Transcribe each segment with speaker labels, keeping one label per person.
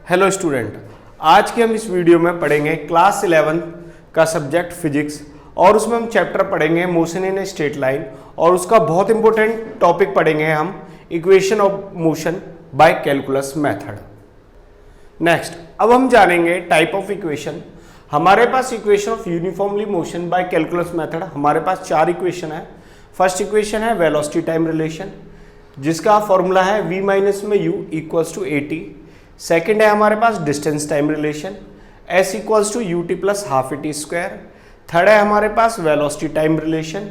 Speaker 1: Hello student, आज के हम इस वीडियो में पढ़ेंगे क्लास 11 का सब्जेक्ट फिजिक्स और उसमें हम चैप्टर पढ़ेंगे motion in a straight line और उसका बहुत इंपॉर्टेंट टॉपिक पढ़ेंगे हम equation of motion by calculus method. Next, अब हम जानेंगे टाइप ऑफ इक्वेशन। हमारे पास equation of uniformly motion by calculus method हमारे पास चार इक्वेशन है। फर्स्ट इक्वेशन है वेलोसिटी टाइम रिलेशन जिसका फॉर्मूला है v माइनस में u equals to at। Second है हमारे पास distance time relation s equals to ut plus half at square. Third है हमारे पास वेलोसिटी टाइम रिलेशन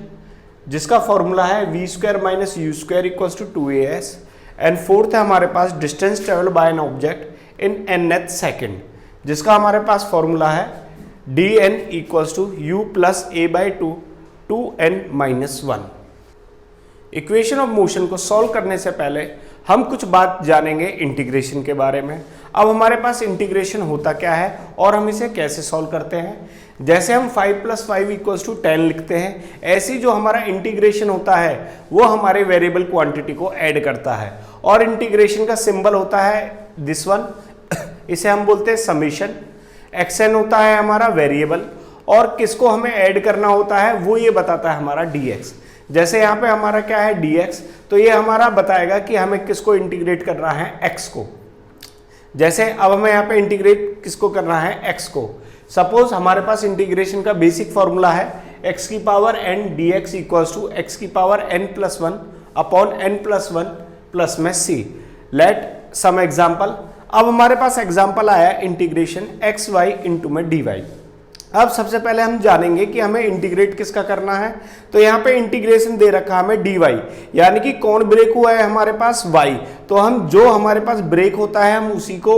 Speaker 1: जिसका फॉर्मूला है v square minus u square equals to 2as। And fourth है हमारे पास distance travelled by an object in nth second जिसका हमारे पास फॉर्मूला है dn equals to u plus a by 2n minus 1। Equation of motion को solve करने से पहले हम कुछ बात जानेंगे इंटीग्रेशन के बारे में। अब हमारे पास इंटीग्रेशन होता क्या है और हम इसे कैसे सॉल्व करते हैं। जैसे हम 5 + 5 = 10 लिखते हैं, ऐसी जो हमारा इंटीग्रेशन होता है वो हमारे वेरिएबल क्वांटिटी को ऐड करता है और इंटीग्रेशन का सिंबल होता है दिस वन, इसे हम बोलते हैं समीशन। xn होता है हमारा वेरिएबल और किसको हमें ऐड करना होता है वो ये बताता है हमारा dx। जैसे यहाँ पे हमारा क्या है dx, तो ये हमारा बताएगा कि हमें किसको इंटीग्रेट करना है x को। जैसे अब हमें यहाँ पे इंटीग्रेट किसको करना है x को। सपोज हमारे पास इंटीग्रेशन का बेसिक फॉर्मूला है x की power n dx equals to x की power n+1 upon n+1 plus में c। Let some example. अब हमारे पास एग्जाम्पल आया इंटीग्रेशन एक्स वाई इंटू में dy। अब सबसे पहले हम जानेंगे कि हमें इंटीग्रेट किसका करना है। तो यहाँ पे इंटीग्रेशन दे रखा हमें dy, यानी कि कौन ब्रेक हुआ है हमारे पास y। तो हम जो हमारे पास ब्रेक होता है हम उसी को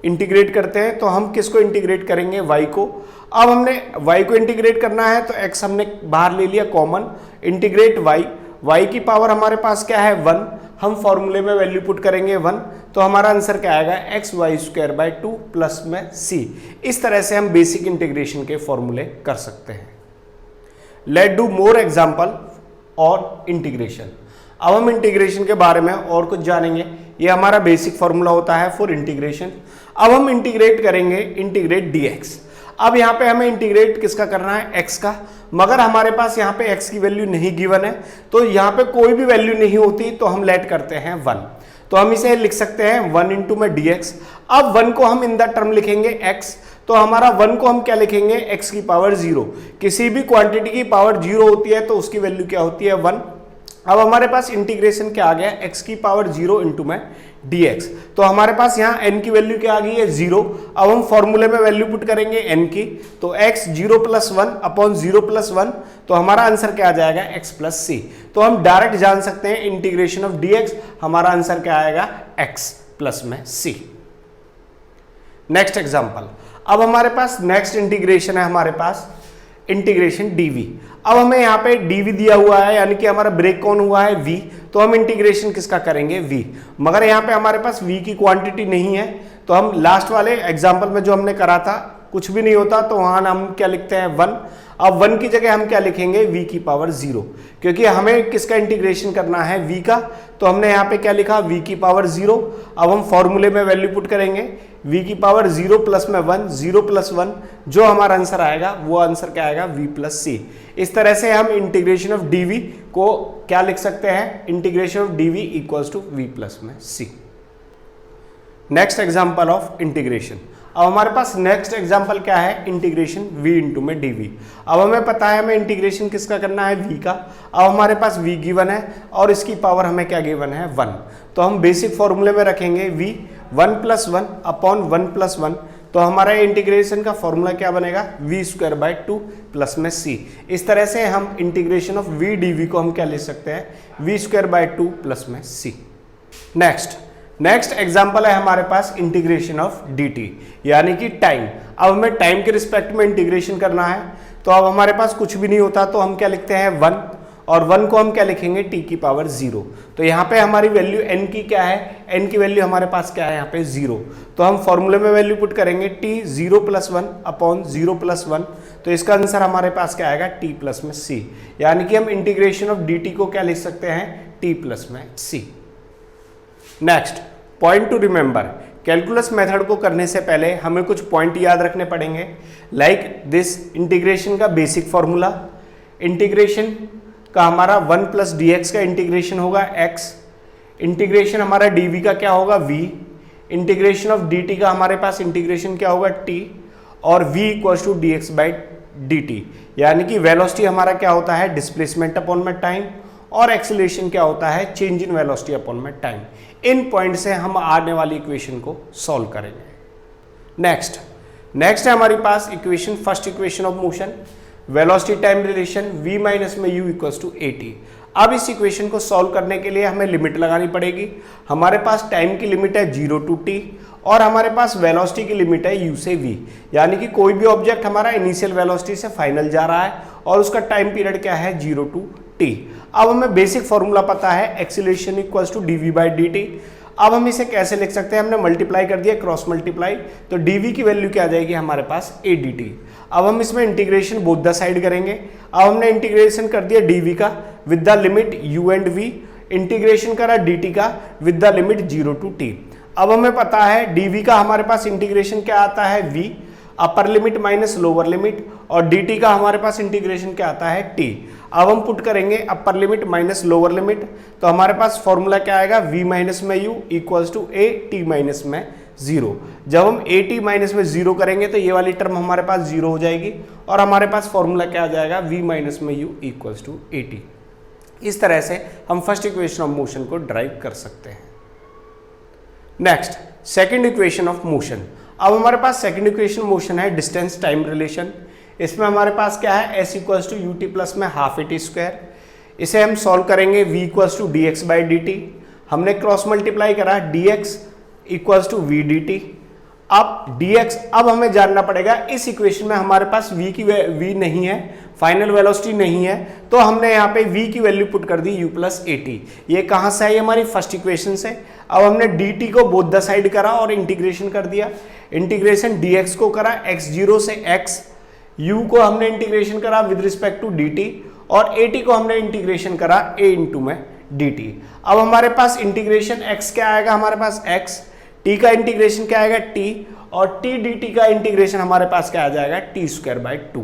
Speaker 1: इंटीग्रेट करते हैं। तो हम किसको इंटीग्रेट करेंगे, y को। अब हमने y को इंटीग्रेट करना है तो x हमने बाहर ले लिया कॉमन, इंटीग्रेट y की पावर हमारे पास क्या है 1। हम फॉर्मूले में वैल्यू पुट करेंगे 1, तो हमारा आंसर क्या आएगा xy² 2 प्लस में c। इस तरह से हम बेसिक इंटीग्रेशन के फॉर्मूले कर सकते हैं। लेट डू मोर एग्जांपल और इंटीग्रेशन। अब हम इंटीग्रेशन के बारे में और कुछ जानेंगे। ये हमारा बेसिक फॉर्मूला होता है फॉर इंटीग्रेशन। अब हम इंटीग्रेट करेंगे इंटीग्रेट dx। अब यहाँ पे हमें इंटीग्रेट किसका करना है, x का, मगर हमारे पास यहाँ पे x की वैल्यू नहीं गिवन है तो यहाँ पे कोई भी वैल्यू नहीं होती, तो हम लेट करते हैं 1। तो हम इसे लिख सकते हैं 1 इंटू में dx। अब 1 को हम इन द टर्म लिखेंगे x, तो हमारा 1 को हम क्या लिखेंगे x की पावर 0। किसी भी क्वांटिटी की पावर 0 होती है तो उसकी वैल्यू क्या होती है 1। अब हमारे पास इंटीग्रेशन क्या आ गया, x की पावर 0 इंटू में dx। तो हमारे पास यहाँ n की वैल्यू क्या आ गई है 0। अब हम फॉर्मूले में वैल्यू पुट करेंगे n की, तो x 0 + 1 अपॉन 0 + 1, तो हमारा आंसर क्या आ जाएगा x + c। तो हम डायरेक्ट जान सकते हैं इंटीग्रेशन ऑफ dx, हमारा आंसर क्या आएगा x प्लस में c। Next example. अब हमारे पास नेक्स्ट इंटीग्रेशन है हमारे पास इंटीग्रेशन dv। अब हमें यहाँ पे dv दिया हुआ है, यानी कि हमारा ब्रेक कौन हुआ है v, तो हम इंटीग्रेशन किसका करेंगे v। मगर यहाँ पे हमारे पास v की क्वांटिटी नहीं है, तो हम लास्ट वाले एग्जांपल में जो हमने करा था कुछ भी नहीं होता तो वहां हम क्या लिखते हैं 1। अब 1 की जगह हम क्या लिखेंगे v की पावर 0, क्योंकि हमें किसका इंटीग्रेशन करना है v का। तो हमने यहाँ पे क्या लिखा v की पावर 0। अब हम फॉर्मूले में वैल्यू पुट करेंगे v की पावर 0 प्लस में 1, 0 + 1, जो हमारा आंसर आएगा वो आंसर क्या आएगा v + c। इस तरह से हम इंटीग्रेशन ऑफ dv को क्या लिख सकते हैं, integration of dv equals to v plus में c। Next example of integration. अब हमारे पास नेक्स्ट एग्जांपल क्या है, इंटीग्रेशन v इंटू में dv। अब हमें पता है हमें इंटीग्रेशन किसका करना है v का। अब हमारे पास v गिवन है और इसकी पावर हमें क्या गिवन है 1, तो हम बेसिक फॉर्मूले में रखेंगे v 1 + 1 अपॉन 1 + 1, तो हमारा इंटीग्रेशन का फॉर्मूला क्या बनेगा v² 2 प्लस में c। इस तरह से हम इंटीग्रेशन ऑफ v dv को हम क्या ले सकते हैं v² 2 प्लस में c। नेक्स्ट एग्जांपल है हमारे पास इंटीग्रेशन ऑफ dt, यानी कि टाइम। अब हमें टाइम के रिस्पेक्ट में इंटीग्रेशन करना है, तो अब हमारे पास कुछ भी नहीं होता तो हम क्या लिखते हैं 1, और 1 को हम क्या लिखेंगे t की पावर 0। तो यहाँ पे हमारी वैल्यू n की क्या है, n की वैल्यू हमारे पास क्या है यहाँ पे 0। तो हम फॉर्मूले में वैल्यू पुट करेंगे t 0 + 1 अपॉन 0 + 1, तो इसका आंसर हमारे पास क्या आएगा t प्लस में c, यानी कि हम इंटीग्रेशन ऑफ dt को क्या लिख सकते हैं t प्लस में c। Next point two remember calculus method को करने से पहले हमें कुछ पॉइंट याद रखने पड़ेंगे, लाइक दिस इंटीग्रेशन का बेसिक फॉर्मूला, इंटीग्रेशन का हमारा 1 प्लस डी एक्स का इंटीग्रेशन होगा x, इंटीग्रेशन हमारा dv का क्या होगा v, इंटीग्रेशन ऑफ dt का हमारे पास इंटीग्रेशन क्या होगा t, और v equals to d x by d t, यानी कि वेलोसिटी हमारा क्या होता है डिस्प्लेसमेंट अपॉन में टाइम, और एक्सीलरेशन क्या होता है चेंज इन वेलोसिटी अपॉन में टाइम। इन पॉइंट से हम आने वाली इक्वेशन को सॉल्व करेंगे। नेक्स्ट है हमारे पास equation, first equation of motion, velocity time relation v minus में u इक्वल्स टू at। अब इस इक्वेशन को सॉल्व करने के लिए हमें लिमिट लगानी पड़ेगी। हमारे पास टाइम की लिमिट है 0 टू t और हमारे पास वेलोसिटी की लिमिट है u से v, यानी कि कोई भी ऑब्जेक्ट हमारा इनिशियल वेलोसिटी से फाइनल जा रहा है और उसका टाइम पीरियड क्या है 0 टू t। अब हमें बेसिक फॉर्मूला पता है acceleration equals to dv by dt। अब हम इसे कैसे लिख सकते हैं, हमने मल्टीप्लाई कर दिया, क्रॉस मल्टीप्लाई, तो dv की वैल्यू क्या आ जाएगी हमारे पास a dt। अब हम इसमें इंटीग्रेशन बोथ द साइड करेंगे। अब हमने इंटीग्रेशन कर दिया dv का with the limit u and v, integration करा dt का with the limit 0 to t। अब हमें पता है dv का हमारे पास इंटीग्रेशन क्या आता है v, अपर लिमिट माइनस लोअर लिमिट, और dt का हमारे पास इंटीग्रेशन क्या आता है t। अब हम पुट करेंगे upper limit minus lower limit, तो हमारे पास फॉर्मूला क्या आएगा v माइनस में u equals to a t minus में 0। जब हम a t माइनस में 0 करेंगे तो ये वाली टर्म हमारे पास 0 हो जाएगी और हमारे पास फॉर्मूला क्या आ जाएगा v माइनस में u equals to a t। इस तरह से हम फर्स्ट इक्वेशन ऑफ मोशन को ड्राइव कर सकते हैं। Next second equation of motion. अब हमारे पास सेकंड इक्वेशन मोशन है डिस्टेंस टाइम रिलेशन। इसमें हमारे पास क्या है s equals to ut plus में हाफ at स्क्वायर। इसे हम सॉल्व करेंगे v equals to d x by d t. हमने क्रॉस मल्टीप्लाई करा dx equals to v dt। अब dx, अब हमें जानना पड़ेगा इस इक्वेशन में हमारे पास v नहीं है, फाइनल वेलोसिटी नहीं है, तो हमने यहाँ पे v की वैल्यू पुट कर दी u प्लस at। ये कहाँ से आई हमारी फर्स्ट इक्वेशन से। अब हमने dt को बोथ द साइड करा और इंटीग्रेशन कर दिया, इंटीग्रेशन dx को करा x0 से x, u को हमने इंटीग्रेशन करा विद रिस्पेक्ट टू dt, और at को हमने इंटीग्रेशन करा a इंटू में dt। अब हमारे पास इंटीग्रेशन x क्या आएगा हमारे पास x, t का इंटीग्रेशन क्या आएगा t, और t dt का इंटीग्रेशन हमारे पास क्या आ जाएगा t स्क्वायर बाई 2।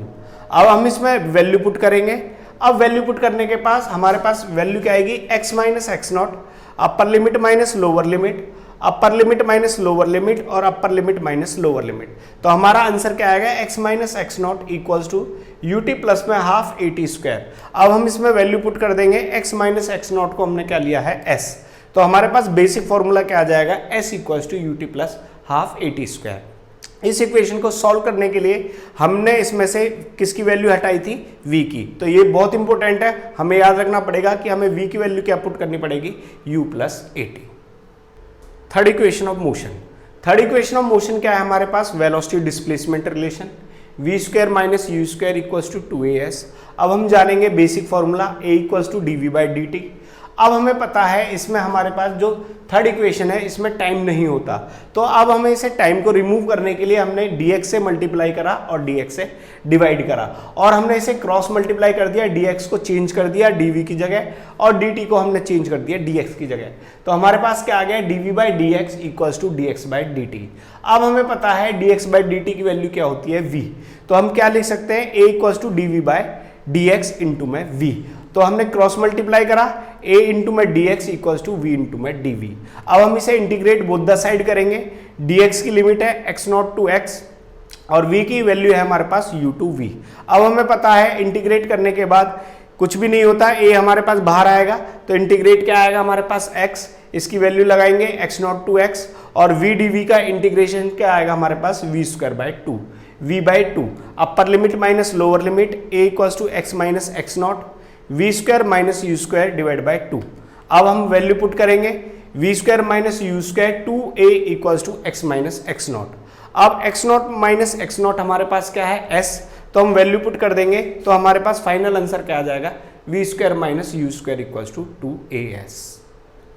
Speaker 1: अब हम इसमें वैल्यू पुट करेंगे। अब वैल्यू पुट करने के पास हमारे पास वैल्यू क्या आएगी x minus x not, upper limit minus lower limit, upper limit minus lower limit, और upper limit minus lower limit. तो हमारा आंसर क्या आएगा x minus x not equals to ut plus में हाफ at स्क्वायर। अब हम इसमें value put कर देंगे, x माइनस एक्स नॉट को हमने क्या लिया है s, तो हमारे पास बेसिक फॉर्मूला क्या आ जाएगा s equals to ut plus half at square. इस इक्वेशन को सॉल्व करने के लिए हमने इसमें से किसकी वैल्यू हटाई थी, v की। तो ये बहुत इंपॉर्टेंट है, हमें याद रखना पड़ेगा कि हमें v की वैल्यू क्या पुट करनी पड़ेगी, u plus at। Third equation of motion. Third equation of motion क्या है हमारे पास, velocity displacement relation, v square minus u square equals to 2as। अब हम जानेंगे basic formula a equals to dv by dt। अब हमें पता है इसमें हमारे पास जो थर्ड इक्वेशन है इसमें टाइम नहीं होता, तो अब हमें इसे टाइम को रिमूव करने के लिए हमने dx से मल्टीप्लाई करा और dx से डिवाइड करा, और हमने इसे क्रॉस मल्टीप्लाई कर दिया, dx को चेंज कर दिया dv की जगह और dt को हमने चेंज कर दिया dx की जगह। तो हमारे पास क्या आ गया, dv by dx equals to dx by dt। अब हमें पता है dx बाई dt की वैल्यू क्या होती है v, तो हम क्या लिख सकते हैं a equals to dv by dx into में v। तो हमने क्रॉस मल्टीप्लाई करा, a इंटू में dx equals to v into में dv। अब हम इसे इंटीग्रेट बोथ द साइड करेंगे, dx की लिमिट है x नॉट टू x और v की वैल्यू है हमारे पास u टू v। अब हमें पता है इंटीग्रेट करने के बाद कुछ भी नहीं होता, a हमारे पास बाहर आएगा, तो इंटीग्रेट क्या आएगा हमारे पास x, इसकी वैल्यू लगाएंगे x नॉट टू x, और v dv का इंटीग्रेशन क्या आएगा हमारे पास v square by 2, v by 2, upper limit minus lower limit, a equals to x minus x not, v square minus u square divide by 2। अब हम value put करेंगे, v square minus u square 2a equals to x minus x not. अब x not minus x not हमारे पास क्या है s, तो हम वैल्यू पुट कर देंगे, तो हमारे पास फाइनल आंसर क्या आ जाएगा, v square minus u square equals to 2as।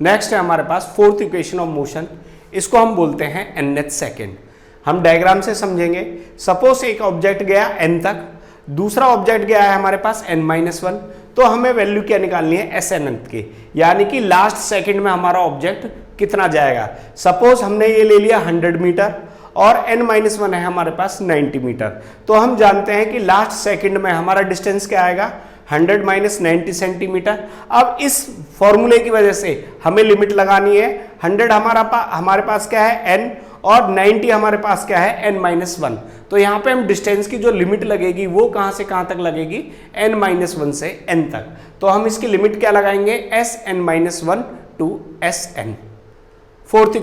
Speaker 1: Next है हमारे पास फोर्थ इक्वेशन ऑफ मोशन, इसको हम बोलते हैं nth सेकेंड। हम डायग्राम से समझेंगे। सपोज एक ऑब्जेक्ट गया n तक, दूसरा ऑब्जेक्ट गया है हमारे पास n-1, तो हमें वैल्यू क्या निकालनी है, एस एन एंथ की, यानी कि लास्ट सेकंड में हमारा ऑब्जेक्ट कितना जाएगा। सपोज हमने ये ले लिया 100 मीटर और n-1 है हमारे पास 90 मीटर, तो हम जानते हैं कि लास्ट सेकंड में हमारा डिस्टेंस क्या आएगा, 100 - 90 सेंटीमीटर। अब इस फॉर्मूले की वजह से हमें लिमिट लगानी है। 100 हमारे पास क्या है n, और 90 हमारे पास क्या है n-1। तो यहाँ पे हम डिस्टेंस की जो लिमिट लगेगी वो कहाँ से कहाँ तक लगेगी, n-1 से n तक। तो हम इसकी लिमिट क्या लगाएंगे, Sn-1 to Sn। Fourth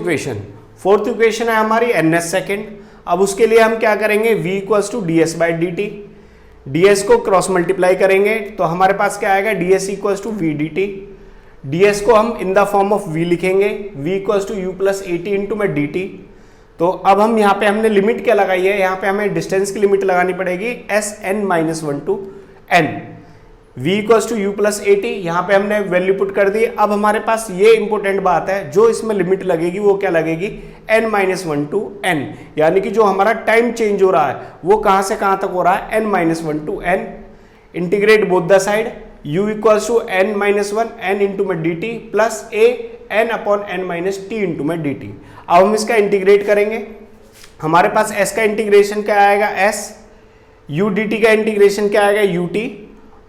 Speaker 1: equation है हमारी ns सेकेंड। अब उसके लिए हम क्या करेंगे, v = ds/dt, ds को क्रॉस मल्टीप्लाई करेंगे तो हमारे पास क्या आएगा, ds = v dt। ds को हम in the form of v लिखेंगे, v = u + at × dt। तो अब हम यहाँ पे हमने लिमिट क्या लगाई है, यहाँ पे हमें डिस्टेंस की लिमिट लगानी पड़ेगी Sn-1 to n। v = u + at, यहाँ पे हमने वैल्यू पुट कर दी। अब हमारे पास ये इंपॉर्टेंट बात है, जो इसमें लिमिट लगेगी वो क्या लगेगी, n-1 to n, यानी कि जो हमारा टाइम चेंज हो रहा है वो कहाँ से कहाँ तक हो रहा है, n-1 to n। Integrate both the side, u = n-1 n × dt plus a n/n-t × dt। अब हम इसका इंटीग्रेट करेंगे, हमारे पास s का इंटीग्रेशन क्या आएगा, s, u dt का इंटीग्रेशन क्या आएगा, ut,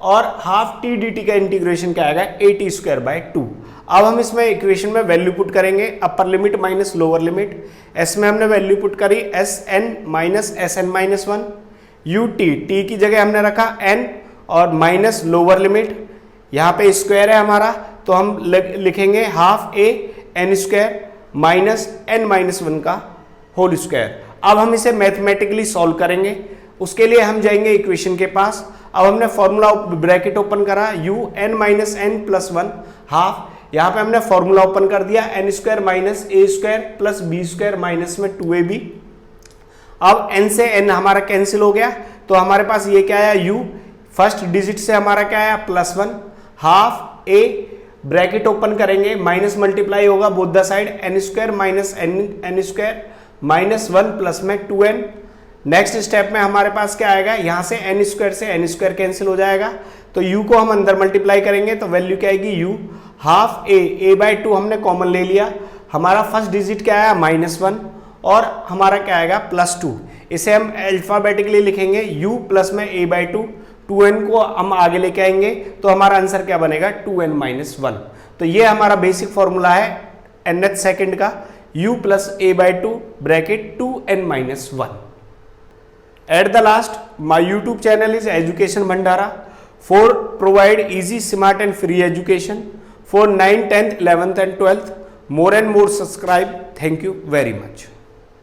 Speaker 1: और हाफ t dt का इंटीग्रेशन क्या आएगा, at²/2। अब हम इसमें इक्वेशन में वैल्यू पुट करेंगे, upper limit minus lower limit. s में हमने वैल्यू पुट करी Sn - Sn-1, ut, t की जगह हमने रखा n, और माइनस लोअर लिमिट, यहाँ पे स्क्वायर है हमारा तो हम लिखेंगे half a n² minus n-1 का होल स्क्वायर। अब हम इसे मैथमेटिकली सॉल्व करेंगे, उसके लिए हम जाएंगे इक्वेशन के पास। अब हमने फॉर्मूला ब्रैकेट ओपन करा, u n - n + 1 हाफ, यहाँ पे हमने फॉर्मूला ओपन कर दिया, n² - a² + b² माइनस में 2ab। अब n से n हमारा कैंसिल हो गया, तो हमारे पास ये क्या आया, u, फर्स्ट डिजिट से हमारा क्या आया, +1 हाफ a, ब्रैकेट ओपन करेंगे, माइनस मल्टीप्लाई होगा both the side, n² - n² minus 1 plus में 2n। नेक्स्ट स्टेप में हमारे पास क्या आएगा, यहां से n² से n² कैंसिल हो जाएगा, तो u को हम अंदर मल्टीप्लाई करेंगे तो वैल्यू क्या आएगी, u हाफ a/2 हमने कॉमन ले लिया, हमारा फर्स्ट डिजिट क्या आया, -1, और हमारा क्या आएगा, +2। इसे हम अल्फाबेटिकली लिखेंगे, u प्लस में a/2, 2n को हम आगे लेके आएंगे तो हमारा आंसर क्या बनेगा, 2n-1। तो ये हमारा बेसिक फॉर्मूला है nth सेकंड का, u + a/2 bracket 2n-1। At the last, my YouTube channel is Education Bhandara for provide easy, smart and free education for 9th, 10th, 11th and 12th. More and more subscribe. Thank you very much.